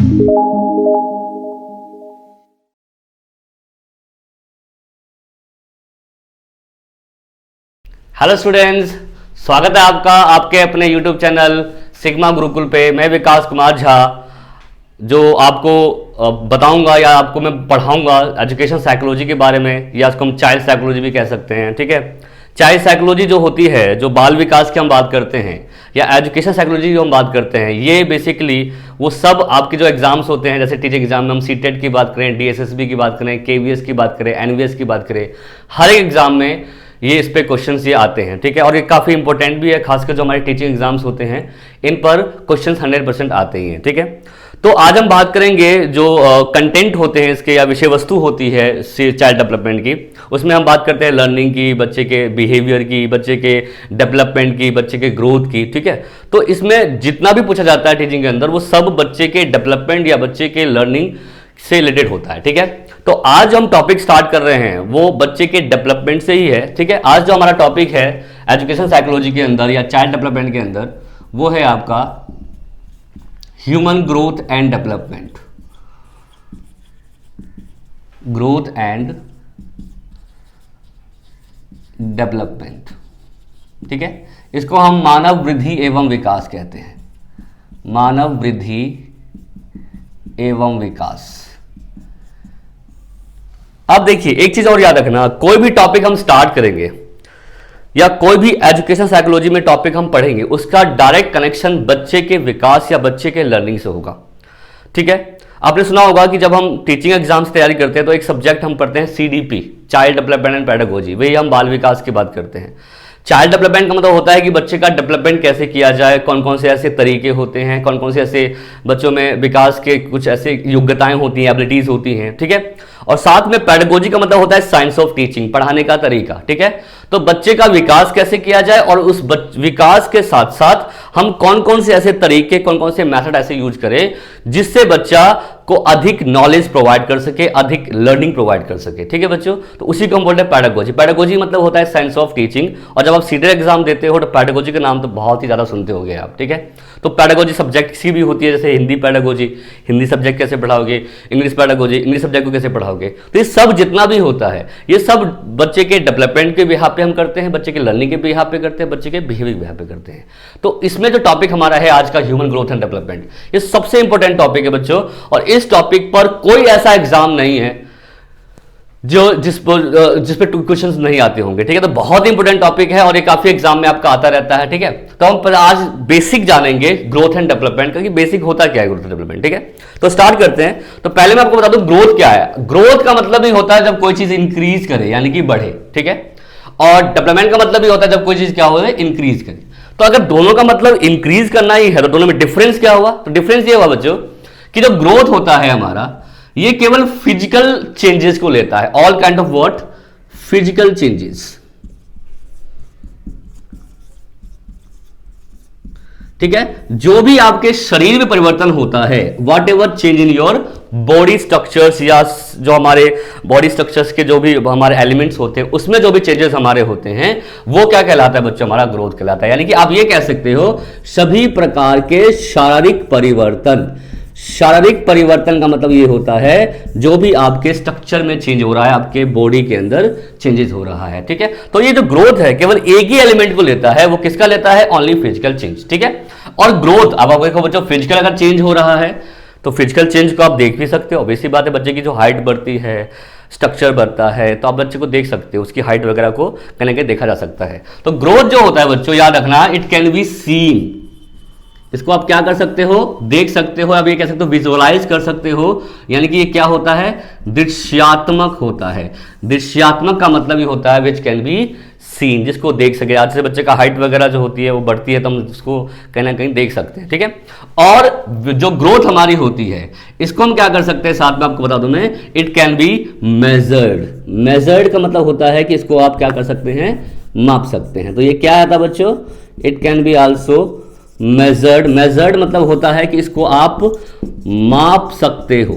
Hello students, स्वागत है आपका आपके अपने यूट्यूब चैनल सिग्मा गुरुकुल पे। मैं विकास कुमार झा जो आपको बताऊंगा या आपको मैं पढ़ाऊंगा एजुकेशन साइकोलॉजी के बारे में, या इसको हम चाइल्ड साइकोलॉजी भी कह सकते हैं। ठीक है, चाइल्ड साइकोलॉजी जो होती है, जो बाल विकास की हम बात करते हैं, या एजुकेशन साइकोलॉजी जो हम बात करते हैं, ये बेसिकली वो सब आपके जो एग्जाम्स होते हैं, जैसे टीचिंग एग्जाम में हम सीटेट की बात करें, डीएसएसबी की बात करें, केवीएस की बात करें, एनवीएस की बात करें, हर एक एग्जाम में ये इस पे क्वेश्चंस ये आते हैं। ठीक है, और ये काफ़ी इंपॉर्टेंट भी है, खासकर जो हमारे टीचिंग एग्जाम्स होते हैं इन पर क्वेश्चंस 100% आते ही हैं। ठीक है, तो आज हम बात करेंगे जो कंटेंट होते हैं इसके, या विषय वस्तु होती है चाइल्ड डेवलपमेंट की, उसमें हम बात करते हैं लर्निंग की, बच्चे के बिहेवियर की, बच्चे के डेवलपमेंट की, बच्चे के ग्रोथ की। ठीक है, तो इसमें जितना भी पूछा जाता है टीचिंग के अंदर, वो सब बच्चे के डेवलपमेंट या बच्चे के लर्निंग से रिलेटेड होता है। ठीक है, तो आज हम टॉपिक स्टार्ट कर रहे हैं वो बच्चे के डेवलपमेंट से ही है। ठीक है, आज जो हमारा टॉपिक है एजुकेशन साइकोलॉजी के अंदर या चाइल्ड डेवलपमेंट के अंदर, वो है आपका human growth and development. Growth and development, ठीक है, इसको हम मानव वृद्धि एवं विकास कहते हैं। मानव वृद्धि एवं विकास। अब देखिए एक चीज और याद रखना, कोई भी टॉपिक हम स्टार्ट करेंगे या कोई भी एजुकेशन साइकोलॉजी में टॉपिक हम पढ़ेंगे, उसका डायरेक्ट कनेक्शन बच्चे के विकास या बच्चे के लर्निंग से होगा। ठीक है, आपने सुना होगा कि जब हम टीचिंग एग्जाम से तैयारी करते हैं तो एक सब्जेक्ट हम पढ़ते हैं CDP, child development and pedagogy, वही हम बाल विकास की बात करते हैं। चाइल्ड डेवलपमेंट का मतलब होता है कि बच्चे का डेवलपमेंट कैसे किया जाए, कौन कौन से ऐसे तरीके होते हैं, कौन कौन से ऐसे बच्चों में विकास के कुछ ऐसे योग्यताएं होती हैं, एबिलिटीज होती हैं। ठीक है, और साथ में पेडागोजी का मतलब होता है साइंस ऑफ टीचिंग, पढ़ाने का तरीका। ठीक है, तो बच्चे का विकास कैसे किया जाए और उस विकास के साथ साथ हम कौन कौन से ऐसे तरीके, कौन कौन से मेथड ऐसे यूज करें जिससे बच्चा को अधिक नॉलेज प्रोवाइड कर सके, अधिक लर्निंग प्रोवाइड कर सके। ठीक है बच्चों, तो उसी को हम बोलते हैं पेडागोजी। पेडागोजी मतलब होता है साइंस ऑफ टीचिंग, और जब आप सीटेट एग्जाम देते हो तो पेडागोजी का नाम तो बहुत ही ज्यादा सुनते होंगे आप। ठीक है, तो पेडागोजी सब्जेक्ट की भी होती है, जैसे हिंदी पेडागोजी, हिंदी सब्जेक्ट कैसे पढ़ाओगे, इंग्लिश पेडागोजी, इंग्लिश सब्जेक्ट को कैसे पढ़ाओगे। तो ये सब जितना भी होता है, ये सब बच्चे के डेवलपमेंट के बिहाफ पे हम करते हैं, बच्चे के लर्निंग के बिहाफ पे करते हैं, बच्चे के बिहेवियर के बिहाफ पे करते हैं। तो इसमें जो टॉपिक हमारा है आज का ह्यूमन ग्रोथ एंड डेवलपमेंट, ये सबसे इंपॉर्टेंट टॉपिक है बच्चों, और इस टॉपिक पर कोई ऐसा एग्जाम नहीं है जो जिस पे क्वेश्चंस नहीं आते होंगे। ठीक है, तो बहुत इंपॉर्टेंट टॉपिक है और ये काफी एग्जाम में आपका आता रहता है। ठीक है, तो हम आज बेसिक जानेंगे ग्रोथ एंड डेवलपमेंट का, कि बेसिक होता क्या है ग्रोथ एंड डेवलपमेंट। ठीक है, तो स्टार्ट करते हैं। तो पहले मैं आपको बता दूं ग्रोथ क्या है। ग्रोथ का मतलब ही होता है जब कोई चीज इंक्रीज करे, यानी कि बढ़े। ठीक है, और डेवलपमेंट का मतलब ही होता है जब कोई चीज क्या हो इंक्रीज करे। तो अगर दोनों का मतलब इंक्रीज करना ही है तो दोनों में डिफरेंस क्या हुआ? तो डिफरेंस ये हुआ बच्चों कि जो ग्रोथ होता है हमारा, ये केवल फिजिकल चेंजेस को लेता है। All kind of what? Physical changes. ठीक है, जो भी आपके शरीर में परिवर्तन होता है, what ever change in your body structures, या जो हमारे बॉडी स्ट्रक्चर्स के जो भी हमारे एलिमेंट्स होते हैं, उसमें जो भी चेंजेस हमारे होते हैं, वो क्या कहलाता है बच्चों? हमारा ग्रोथ कहलाता है। यानी कि आप ये कह सकते हो सभी प्रकार के शारीरिक परिवर्तन। शारीरिक परिवर्तन का मतलब ये होता है जो भी आपके स्ट्रक्चर में चेंज हो रहा है, आपके बॉडी के अंदर चेंजेस हो रहा है। ठीक है, तो ये जो ग्रोथ है केवल एक ही एलिमेंट को लेता है, वो किसका लेता है? Only physical change. ठीक है, और ग्रोथ, अब आप देखो बच्चों, फिजिकल अगर चेंज हो रहा है तो फिजिकल चेंज को आप देख भी सकते हो। वैसी बात है, बच्चे की जो हाइट बढ़ती है, स्ट्रक्चर बढ़ता है, तो आप बच्चे को देख सकते हो, उसकी हाइट वगैरह को कहीं ना कहीं देखा जा सकता है। तो ग्रोथ जो होता है बच्चों, याद रखना, इट कैन बी सीन। इसको आप क्या कर सकते हो? देख सकते हो, आप ये कह सकते हो विजुअलाइज कर सकते हो। यानी कि ये क्या होता है? दृश्यात्मक होता है। दृश्यात्मक का मतलब ये होता है विच कैन बी सीन, जिसको देख सके। आज से बच्चे का हाइट वगैरह जो होती है वो बढ़ती है, तो हम उसको कहीं ना कहीं देख सकते हैं। ठीक है, और जो ग्रोथ हमारी होती है, इसको हम क्या कर सकते हैं, साथ में आपको बता दूं मैं, it can be measured. Measured का मतलब होता है कि इसको आप क्या कर सकते हैं? माप सकते हैं। तो ये क्या आता है बच्चों? It can be also measured. Measured मतलब होता है कि इसको आप माप सकते हो।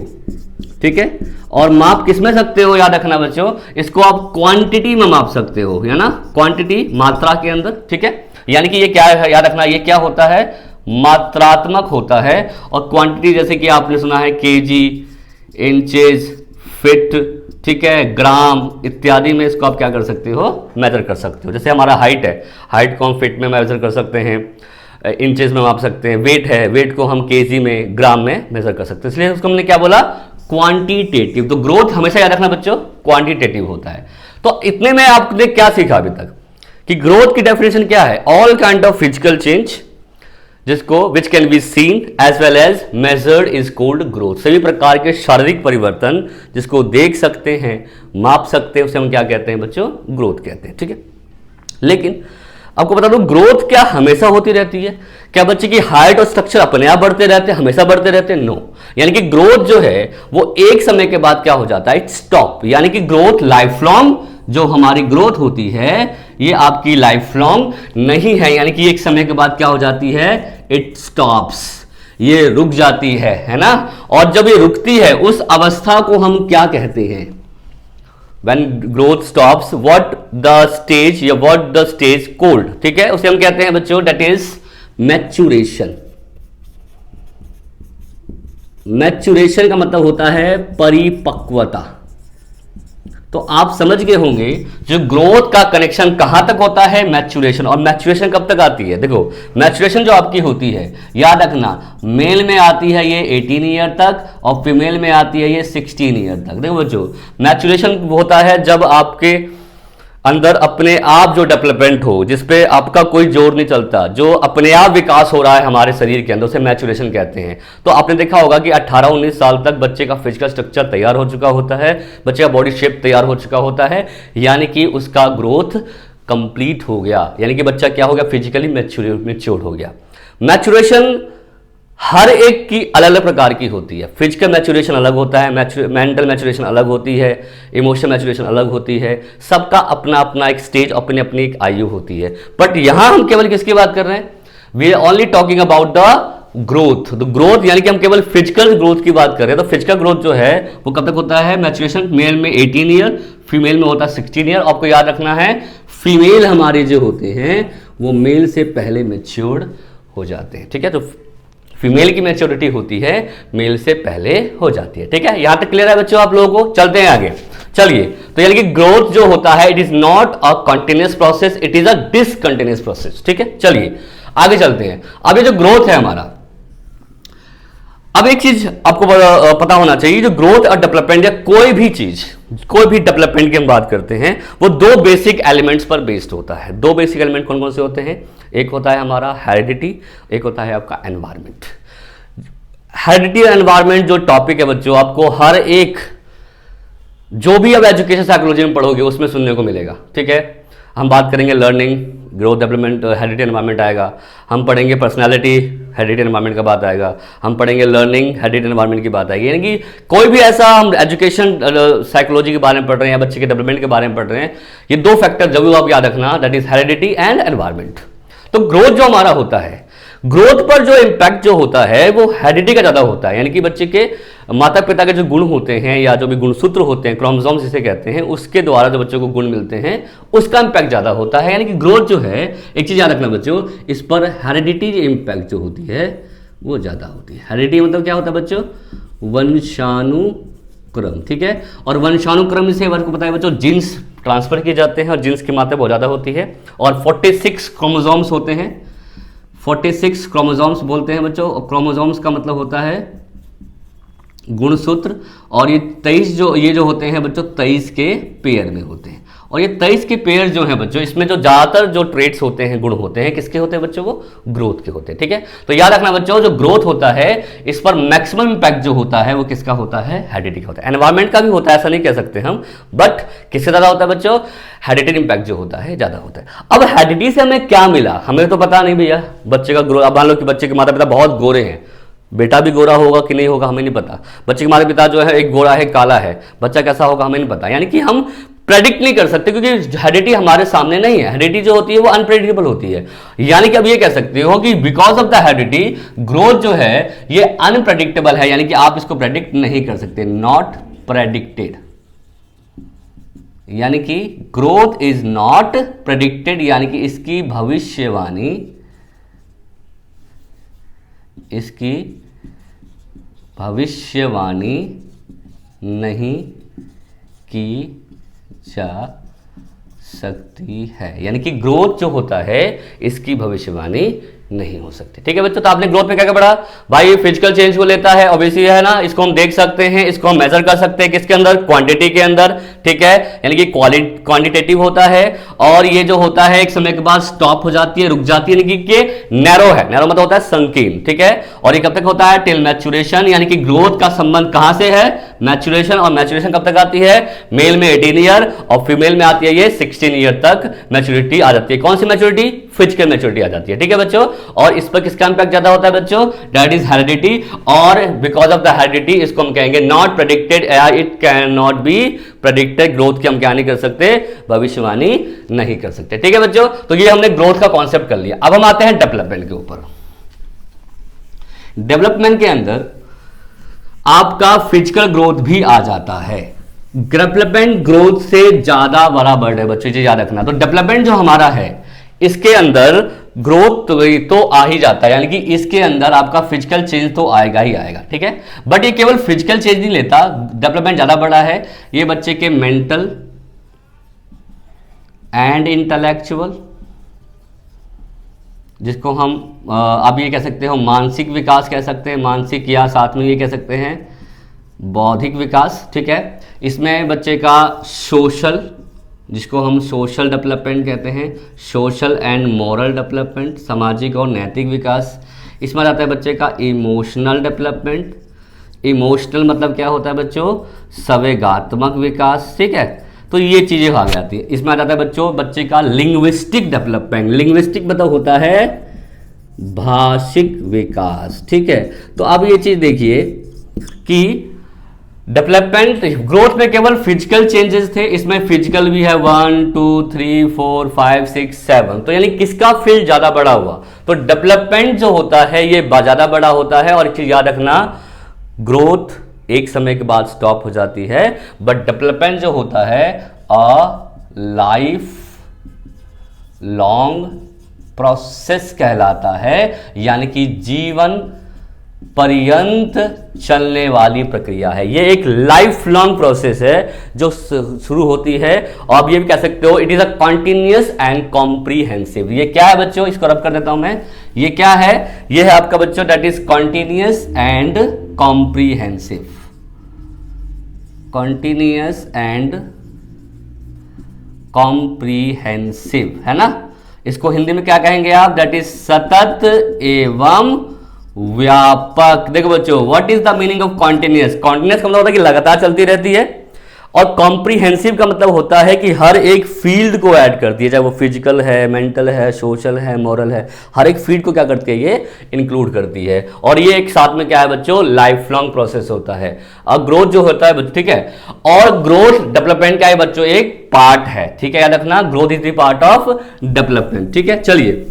ठीक है, और माप किस में सकते हो? याद रखना बच्चों, इसको आप क्वांटिटी में माप सकते हो, है ना, क्वांटिटी, मात्रा के अंदर। ठीक है, यानी कि ये क्या है, याद रखना, ये क्या होता है? मात्रात्मक होता है, और क्वांटिटी जैसे कि आपने सुना है केजी, इंचेस, फिट, ठीक है, ग्राम इत्यादि में इसको आप क्या कर सकते हो, मेजर कर सकते हो। जैसे हमारा हाइट है, हाइट को हम फिट में मेजर कर सकते हैं, इंचेस में माप सकते हैं। वेट है, वेट को हम केजी में, ग्राम में मेजर कर सकते हैं। इसलिए उसको हमने क्या बोला, क्वांटिटेटिव। तो ग्रोथ हमेशा याद रखना बच्चों क्वांटिटेटिव होता है। तो इतने में आपने क्या सीखा अभी तक कि ग्रोथ की डेफिनेशन क्या है, all kind of physical change जिसको which can be seen as well as measured is called growth. सभी प्रकार के शारीरिक परिवर्तन जिसको देख सकते हैं, माप सकते हैं, उसे हम क्या कहते हैं बच्चों, ग्रोथ कहते हैं। ठीक है, लेकिन आपको बता दो ग्रोथ क्या हमेशा होती रहती है? क्या बच्चे की हाइट और स्ट्रक्चर अपने आप बढ़ते रहते हैं, हमेशा बढ़ते रहते हैं? नो। यानी कि ग्रोथ जो है वो एक समय के बाद क्या हो जाता है, इट स्टॉप। यानी कि ग्रोथ लाइफ लॉन्ग, जो हमारी ग्रोथ होती है ये आपकी लाइफ लॉन्ग नहीं है। यानी कि एक समय के बाद क्या हो जाती है, इट स्टॉप्स, ये रुक जाती है ना। और जब ये रुकती है उस अवस्था को हम क्या कहते हैं, when growth stops, what the stage या what the stage called, ठीक है, उसे हम कहते हैं बच्चों that is maturation। maturation का मतलब होता है परिपक्वता। तो आप समझ गए होंगे जो ग्रोथ का कनेक्शन कहां तक होता है, मैच्योरेशन। और मैच्योरेशन कब तक आती है, देखो मैच्योरेशन जो आपकी होती है याद रखना, मेल में आती है ये 18 ईयर तक और फीमेल में आती है ये 16 ईयर तक। देखो बच्चों मैच्योरेशन होता है जब आपके अंदर अपने आप जो डेवलपमेंट हो, जिसपे आपका कोई जोर नहीं चलता, जो अपने आप विकास हो रहा है हमारे शरीर के अंदर, उसे मैच्योरेशन कहते हैं। तो आपने देखा होगा कि 18-19 साल तक बच्चे का फिजिकल स्ट्रक्चर तैयार हो चुका होता है, बच्चे का बॉडी शेप तैयार हो चुका होता है, यानी कि उसका ग्रोथ कंप्लीट हो गया, यानी कि बच्चा क्या हो गया, फिजिकली मैच्योर हो गया। मैच्योरेशन हर एक की अलग अलग प्रकार की होती है। फिजिकल मैच्योरेशन अलग होता है, मेंटल मैच्योरेशन अलग होती है, इमोशनल मैच्योरेशन अलग होती है। सबका अपना अपना एक स्टेज, अपनी अपनी एक आयु होती है। बट यहां हम केवल किसकी बात कर रहे हैं, we are only talking about the growth. The growth यानी कि हम केवल फिजिकल ग्रोथ की बात कर रहे हैं। तो फिजिकल ग्रोथ जो है वो कब तक होता है, मैच्योरेशन मेल में 18 ईयर, फीमेल में होता है 16 ईयर। आपको याद रखना है फीमेल हमारे जो होते हैं वो मेल से पहले मैच्योर्ड हो जाते हैं। ठीक है, तो फीमेल की मैच्योरिटी होती है मेल से पहले हो जाती है। ठीक है, यहां तक क्लियर है बच्चों आप लोगों को? चलते हैं आगे। चलिए, तो यानी कि ग्रोथ जो होता है it is not a continuous process, it is a discontinuous process. ठीक है, चलिए आगे चलते हैं। अब ये जो ग्रोथ है हमारा, अब एक चीज आपको पता होना चाहिए, जो ग्रोथ और डेवलपमेंट या कोई भी चीज, कोई भी डेवलपमेंट की हम बात करते हैं वो दो बेसिक एलिमेंट्स पर बेस्ड होता है। दो बेसिक एलिमेंट कौन कौन से होते हैं, एक होता है हमारा हेरिडिटी, एक होता है आपका एनवायरमेंट। हेरिडिटी और एनवायरमेंट जो टॉपिक है बच्चों, आपको हर एक जो भी अब एजुकेशन साइकोलॉजी में पढ़ोगे उसमें सुनने को मिलेगा। ठीक है, हम बात करेंगे learning, growth, development, heredity, environment आएगा। हम पढ़ेंगे पर्सनालिटी, हेरिडिटी, एनवायरमेंट का बात आएगा। हम पढ़ेंगे लर्निंग, हेरिडिटी, एनवायरमेंट की बात आएगी। यानी कि कोई भी ऐसा हम एजुकेशन साइकोलॉजी के बारे में पढ़ रहे हैं या बच्चे के डेवलपमेंट के बारे में पढ़ रहे हैं, ये दो फैक्टर जरूर आप याद रखना, that is heredity and environment. तो ग्रोथ जो हमारा होता है, ग्रोथ पर जो इंपैक्ट जो होता है वो हेरिडिटी का ज्यादा होता है। यानी कि बच्चे के माता पिता के जो गुण होते हैं या जो भी गुणसूत्र होते हैं, क्रोमोसोम्स जिसे कहते हैं, उसके द्वारा जो बच्चों को गुण मिलते हैं उसका इंपैक्ट ज्यादा होता है। यानी कि ग्रोथ जो है, एक चीज याद रखना बच्चों, इस पर हेरिडिटी इंपैक्ट जो होती है वो ज्यादा होती है। हेरिडिटी मतलब क्या होता है बच्चों, वंशानुक्रम। ठीक है, और वंशानुक्रम से आपको पता है बच्चों जीन्स ट्रांसफर किए जाते हैं और जीन्स की मात्रा बहुत ज्यादा होती है। और 46 क्रोमोसोम्स होते हैं, 46 क्रोमोसोम्स बोलते हैं बच्चों। क्रोमोसोम्स का मतलब होता है गुणसूत्र, और ये 23 जो होते हैं बच्चों 23 के पेयर में होते हैं। और ये 23 के पेयर जो हैं बच्चों, इसमें जो ज्यादातर जो ट्रेट्स होते हैं, गुण होते हैं, किसके होते हैं बच्चों, वो ग्रोथ के होते हैं। ठीक है, तो याद रखना बच्चों जो ग्रोथ होता है इस पर मैक्सिमम इंपैक्ट जो होता है वो किसका होता है, हेरिडिटी का होता है। एनवायरमेंट का भी होता है, ऐसा नहीं कह सकते हम, बट किससे ज्यादा होता है बच्चों, हेरिडिटी इंपैक्ट जो होता है ज्यादा होता है। अब हेरिडिटी से हमें क्या मिला, हमें तो पता नहीं भैया बच्चे का ग्रोथ। अब मान लो कि बच्चे के माता पिता बहुत गोरे हैं, बेटा भी गोरा होगा कि नहीं होगा हमें नहीं पता। बच्चे के माता पिता जो है एक गोरा है, काला है, बच्चा कैसा होगा हमें नहीं पता। यानी कि हम प्रेडिक्ट नहीं कर सकते क्योंकि हेरिडिटी हमारे सामने नहीं है। हेरिडिटी जो होती है वो अनप्रेडिक्टेबल होती है। यानी कि अब ये कह सकते हो कि because of the heredity growth जो है ये अनप्रेडिक्टेबल है, यानी कि आप इसको प्रेडिक्ट नहीं कर सकते, नॉट प्रेडिक्टेड। यानी कि ग्रोथ इज नॉट प्रेडिक्टेड, यानी कि इसकी भविष्यवाणी इसकी भविष्यवाणी नहीं की जा सकती है, यानी कि ग्रोथ जो होता है इसकी भविष्यवाणी नहीं हो सकती। ठीक है बच्चों, तो आपने ग्रोथ में क्या क्या पढ़ा भाई, फिजिकल चेंज को लेता है ऑब्वियसली है ना, इसको हम देख सकते हैं, इसको हम मेजर कर सकते हैं किसके अंदर, क्वांटिटी के अंदर। ठीक है, यानी कि क्वांटिटेटिव होता है, और ये जो होता है एक समय के बाद स्टॉप हो जाती है, रुक जाती है, यानी कि नैरो है, नैरो मतलब होता है संकीर्ण। ठीक है, और ये कब तक होता है, टिल मैच्योरेशन, यानी कि ग्रोथ का संबंध कहां से है, मैच्योरेशन, और मैच्योरेशन कब तक आती है, मेल में 18 ईयर और फीमेल में आती है ये 16 ईयर तक मैच्योरिटी आ जाती है। कौन सी मैच्योरिटी, फिजिकल मैच्योरिटी आ जाती है। ठीक है बच्चों, और इस पर किसका इंपैक्ट ज्यादा होता है बच्चों, दैट इज हेरिडिटी, और बिकॉज ऑफ द हेरिडिटी इसको हम कहेंगे not predicted, it can not be predicted, growth की हम क्या नहीं कर सकते, भविष्यवाणी नहीं कर सकते। ठीक है बच्चों, तो ये हमने ग्रोथ का कॉन्सेप्ट कर लिया। अब हम आते हैं डेवलपमेंट के ऊपर। डेवलपमेंट के अंदर आपका फिजिकल ग्रोथ भी आ जाता है। डेवलपमेंट ग्रोथ से ज्यादा बड़ा वर्ड है बच्चों, ये याद रखना। तो डेवलपमेंट जो हमारा है इसके अंदर ग्रोथ तो आ ही जाता है, यानी कि इसके अंदर आपका फिजिकल चेंज तो आएगा ही आएगा। ठीक है, बट ये केवल फिजिकल चेंज नहीं लेता, डेवलपमेंट ज्यादा बड़ा है, ये बच्चे के मेंटल एंड इंटेलेक्चुअल, जिसको हम आप ये कह सकते हो मानसिक विकास कह सकते हैं, मानसिक, या साथ में ये कह सकते हैं बौद्धिक विकास। ठीक है, इसमें बच्चे का सोशल, जिसको हम सोशल डेवलपमेंट कहते हैं, सोशल एंड मॉरल डेवलपमेंट, सामाजिक और नैतिक विकास। इसमें आता है बच्चे का इमोशनल डेवलपमेंट, इमोशनल मतलब क्या होता है बच्चों, संवेगात्मक विकास। ठीक है, तो ये चीजें आ जाती है। इसमें आ जाता है बच्चों बच्चे का लिंग्विस्टिक डेवलपमेंट, लिंग्विस्टिक मतलब होता है भाषिक विकास। ठीक है, तो अब ये चीज देखिए कि डेवलपमेंट ग्रोथ में केवल फिजिकल चेंजेस थे, इसमें फिजिकल भी है 1 2 3 4 5 6 7, तो यानी किसका फील्ड ज्यादा बड़ा हुआ, तो डेवलपमेंट जो होता है ये ज्यादा बड़ा होता है। और एक चीज याद रखना, ग्रोथ एक समय के बाद स्टॉप हो जाती है, बट डेवलपमेंट जो होता है लाइफ लॉन्ग प्रोसेस कहलाता है, यानी कि जीवन पर्यंत चलने वाली प्रक्रिया है। ये एक लाइफ लॉन्ग प्रोसेस है जो शुरू होती है, और आप ये भी कह सकते हो it is a continuous and comprehensive. ये क्या है बच्चों, इसको रब कर देता हूं मैं, ये क्या है, ये है आपका बच्चों that is continuous and comprehensive, continuous and comprehensive, है ना। इसको हिंदी में क्या कहेंगे आप, दैट इज सतत एवं व्यापक। देखो बच्चों, what is the meaning of continuous, continuous का मतलब होता है कि लगातार चलती रहती है, और कॉम्प्रीहेंसिव का मतलब होता है कि हर एक फील्ड को ऐड करती है, चाहे वो फिजिकल है, मेंटल है, सोशल है, मॉरल है, हर एक फील्ड को क्या करती है, ये इंक्लूड करती है। और ये एक साथ में क्या है बच्चों, लाइफ लॉन्ग प्रोसेस होता है। अब ग्रोथ जो होता है, ठीक है, और ग्रोथ डेवलपमेंट का बच्चों एक पार्ट है। ठीक है, याद रखना, growth is the part of development. ठीक है, चलिए,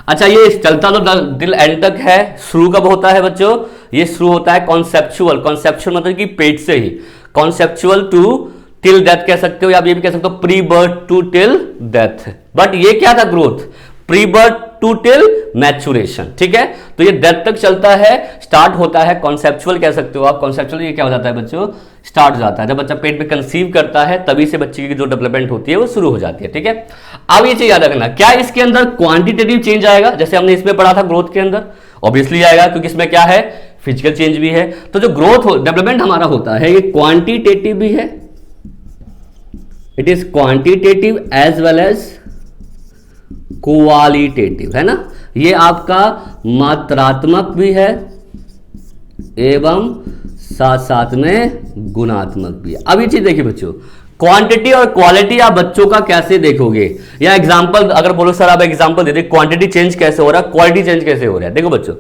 अच्छा ये चलता तो दिल एंड तक है, शुरू कब होता है बच्चों, ये शुरू होता है कॉन्सेप्चुअल, कॉन्सेप्चुअल मतलब कि पेट से ही, कॉन्सेप्चुअल टू टिल डेथ कह सकते हो, या आप ये भी कह सकते हो pre birth to till death. But ये क्या था growth, pre birth to till maturation. ठीक है, तो ये डेथ तक चलता है, स्टार्ट होता है कॉन्सेप्चुअल कह सकते हो आप, कॉन्सेप्चुअल ये क्या हो जाता है बच्चों, स्टार्ट हो जाता है जब बच्चा पेट में कंसीव करता है, तभी से बच्चे की जो डेवलपमेंट होती है वो शुरू हो जाती है। ठीक है, अब ये चीज याद रखना, क्या इसके अंदर क्वांटिटेटिव चेंज आएगा, जैसे हमने इसमें पढ़ा था ग्रोथ के अंदर, ऑब्वियसली आएगा, क्योंकि इसमें क्या है, फिजिकल चेंज भी है। तो जो ग्रोथ डेवलपमेंट हमारा होता है ये क्वांटिटेटिव भी है, it is quantitative as well as qualitative, है ना। ये आपका मात्रात्मक भी है एवं साथ साथ में गुणात्मक भी है। अब ये चीज देखिए बच्चों, क्वांटिटी और क्वालिटी आप बच्चों का कैसे देखोगे, या एग्जांपल अगर बोलो सर आप एग्जांपल दे दे, क्वांटिटी चेंज कैसे हो रहा है, क्वालिटी चेंज कैसे हो रहा है। देखो बच्चों,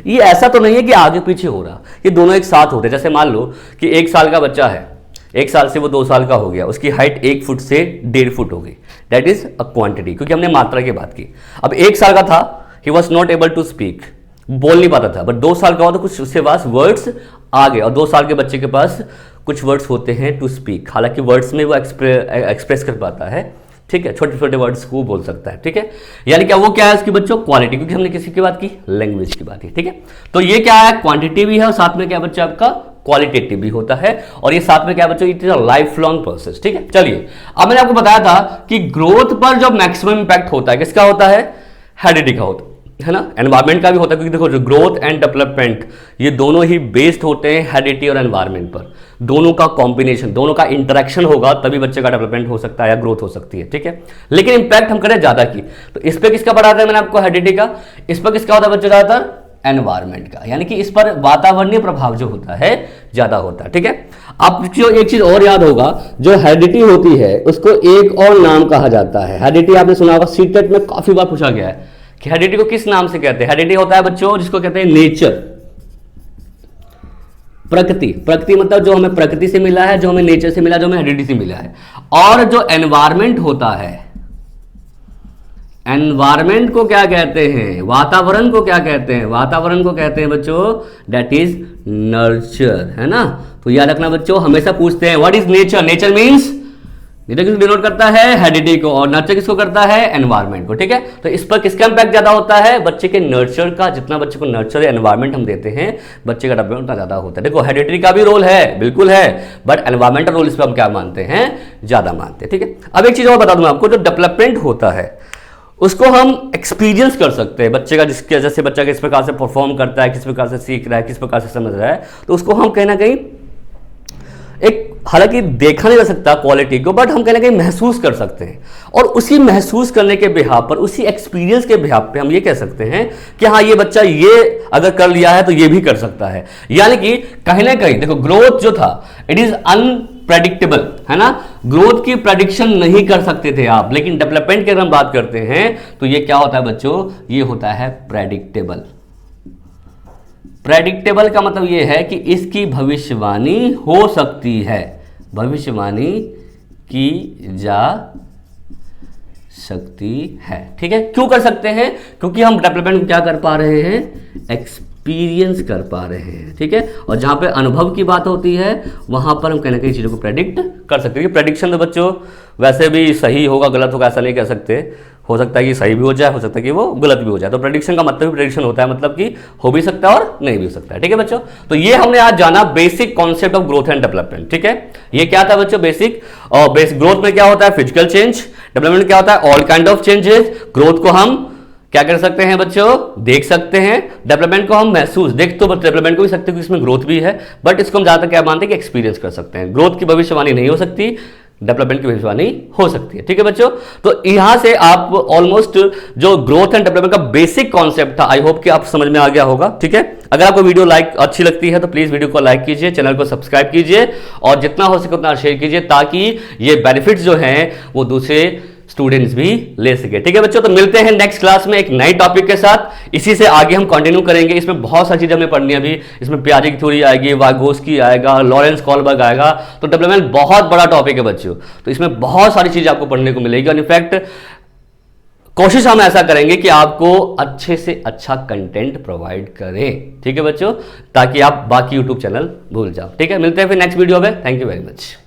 ये ऐसा तो नहीं है कि आगे पीछे हो रहा, ये दोनों एक साथ होते हैं। जैसे मान लो कि 1 साल का बच्चा है, 1 साल से वो 2 साल का हो गया, उसकी हाइट 1 फुट से 1.5 फुट हो गई, दैट इज अ क्वांटिटी, क्योंकि हमने मात्रा की बात की। अब 1 साल का था, he was not able to speak, बोल नहीं पाता था, बट 2 साल का हुआ तो कुछ उसके पास वर्ड्स आ गए, और 2 साल के बच्चे के पास कुछ वर्ड्स होते हैं टू स्पीक, हालांकि वर्ड्स में वो एक्सप्रेस कर पाता है। ठीक है, छोटे छोटे वर्ड्स को बोल सकता है, ठीक है। यानी क्या वो क्या है उसकी बच्चों क्वालिटी, क्योंकि हमने किसी की बात की, लैंग्वेज की बात की, ठीक है। तो ये क्या है, क्वांटिटी भी है और साथ में क्या बच्चा आपका क्वालिटेटिव भी होता है, और ये साथ में क्या बच्चों, it is a life long process, ठीक है। चलिए अब मैंने आपको बताया था कि ग्रोथ पर जो मैक्सिमम इंपैक्ट होता है किसका होता है, हेरिडिटी का होता है ना, एनवायरमेंट का भी होता है, क्योंकि देखो जो ग्रोथ एंड डेवलपमेंट ये दोनों ही बेस्ड होते हैं हेरिडिटी और एनवायरमेंट पर। दोनों का कॉम्बिनेशन, दोनों का इंटरेक्शन होगा तभी बच्चे का डेवलपमेंट हो सकता है या ग्रोथ हो सकती है, ठीक है। लेकिन इंपैक्ट हम करें ज्यादा की, तो इस पर किसका पढ़ाता है मैंने आपको, हेरिडिटी का। इस पर किसका होता है बच्चों ज्यादातर, एनवायरमेंट का, यानी कि इस पर वातावरणीय प्रभाव जो होता है ज्यादा होता है, ठीक है। आपको एक चीज और याद होगा, जो हेरिडिटी होती है उसको एक और नाम कहा जाता है। हेरिडिटी आपने सुना होगा, सीटेट में काफी बार पूछा गया है कि हेरिडिटी को किस नाम से कहते हैं। हेरिडिटी होता है बच्चों जिसको कहते हैं नेचर, प्रकृति। प्रकृति मतलब जो हमें प्रकृति से मिला है, जो हमें नेचर से मिला, जो हमें हेरिडिटी से मिला है। और जो एनवायरमेंट होता है, एनवायरमेंट को क्या कहते हैं, वातावरण को क्या कहते हैं, वातावरण को कहते हैं बच्चों दैट इज नर्चर, है ना। तो याद रखना बच्चों, हमेशा पूछते हैं what is nature. Nature means, nature किसको डिनोट करता है, हेरिडिटी को, और नर्चर किसको करता है, एनवायरमेंट को, ठीक है। तो इस पर किसका इंपैक्ट ज्यादा होता है, बच्चे के नर्चर का। जितना बच्चे को नर्चर एनवायरमेंट हम देते हैं, बच्चे का डेवलपमेंट उतना ज्यादा होता है। देखो हेरिडिटी का भी रोल है, बिल्कुल है, बट एनवायरमेंटल रोल इस पर हम क्या मानते हैं, ज्यादा मानते हैं, ठीक है। अब एक चीज और बता दूं आपको, जो डेवलपमेंट होता है उसको हम एक्सपीरियंस कर सकते हैं। बच्चे का जिसके जैसे बच्चा किस प्रकार से परफॉर्म करता है, किस प्रकार से सीख रहा है, किस प्रकार से समझ रहा है, तो उसको हम कहीं ना कहीं एक, हालांकि देखा नहीं जा सकता क्वालिटी को, बट हम कहीं ना कहीं महसूस कर सकते हैं। और उसी महसूस करने के बिहाफ पर, उसी एक्सपीरियंस के बिहाफ पे हम ये कह सकते हैं कि हाँ ये बच्चा ये अगर कर लिया है तो ये भी कर सकता है। यानी कि कहीं ना कहीं देखो ग्रोथ जो था इट इज अनप्रेडिक्टेबल, है ना। ग्रोथ की प्रेडिक्शन नहीं कर सकते थे आप, लेकिन डेवलपमेंट की अगर हम बात करते हैं तो ये क्या होता है बच्चों, ये होता है प्रेडिक्टेबल। प्रेडिक्टेबल का मतलब यह है कि इसकी भविष्यवाणी हो सकती है, भविष्यवाणी की जा सकती है, ठीक है। क्यों कर सकते हैं, क्योंकि हम डेवलपमेंट को क्या कर पा रहे हैं, एक्सपीरियंस कर पा रहे हैं, ठीक है। और जहां पे अनुभव की बात होती है वहां पर हम कहीं ना कहीं चीजों को प्रेडिक्ट कर सकते हैं। प्रेडिक्शन तो बच्चों वैसे भी सही होगा गलत होगा ऐसा नहीं कह सकते, हो सकता है कि सही भी हो जाए, हो सकता है कि वो गलत भी हो जाए। तो प्रेडिक्शन का मतलब भी प्रेडिक्शन होता है, मतलब कि हो भी सकता है और नहीं भी हो सकता है, ठीक है बच्चों। तो ये हमने आज जाना basic concept of growth and development, ठीक है। ये क्या था बच्चों, बेसिक। और बेसिक ग्रोथ में क्या होता है, फिजिकल चेंज। डेवलपमेंट क्या होता है, all kind of changes. Growth को हम क्या कर सकते हैं बच्चों, देख सकते हैं। डेवलपमेंट को हम महसूस, देख तो डेवलपमेंट को भी सकते हैं क्योंकि इसमें ग्रोथ भी है, बट इसको हम ज्यादातर क्या मानते हैं कि एक्सपीरियंस कर सकते हैं। ग्रोथ की भविष्यवाणी नहीं हो सकती, डेवलपमेंट की भविष्यवाणी हो सकती है, ठीक है बच्चों। तो यहां से आप ऑलमोस्ट जो ग्रोथ एंड डेवलपमेंट का बेसिक कॉन्सेप्ट था, आई होप कि आप समझ में आ गया होगा, ठीक है। अगर आपको वीडियो अच्छी लगती है तो प्लीज वीडियो को लाइक कीजिए, चैनल को सब्सक्राइब कीजिए और जितना हो सके उतना शेयर कीजिए, ताकि ये बेनिफिट्स जो हैं वो दूसरे स्टूडेंट्स भी ले सके, ठीक है बच्चों। तो मिलते हैं नेक्स्ट क्लास में एक नई टॉपिक के साथ। इसी से आगे हम कंटिन्यू करेंगे। इसमें बहुत सारी चीजें हमें पढ़नी है अभी। इसमें पियाजे की थ्योरी आएगी, वाइगोस्की आएगा, लॉरेंस कॉलबर्ग आएगा। तो डेवलपमेंट बहुत बड़ा टॉपिक है बच्चों, तो इसमें बहुत सारी चीजें आपको पढ़ने को मिलेगी। और इनफैक्ट कोशिश हम ऐसा करेंगे कि आपको अच्छे से अच्छा कंटेंट प्रोवाइड करें, ठीक है बच्चों, ताकि आप बाकी यूट्यूब चैनल भूल जाओ, ठीक है। मिलते हैं फिर नेक्स्ट वीडियो में। Thank you very much.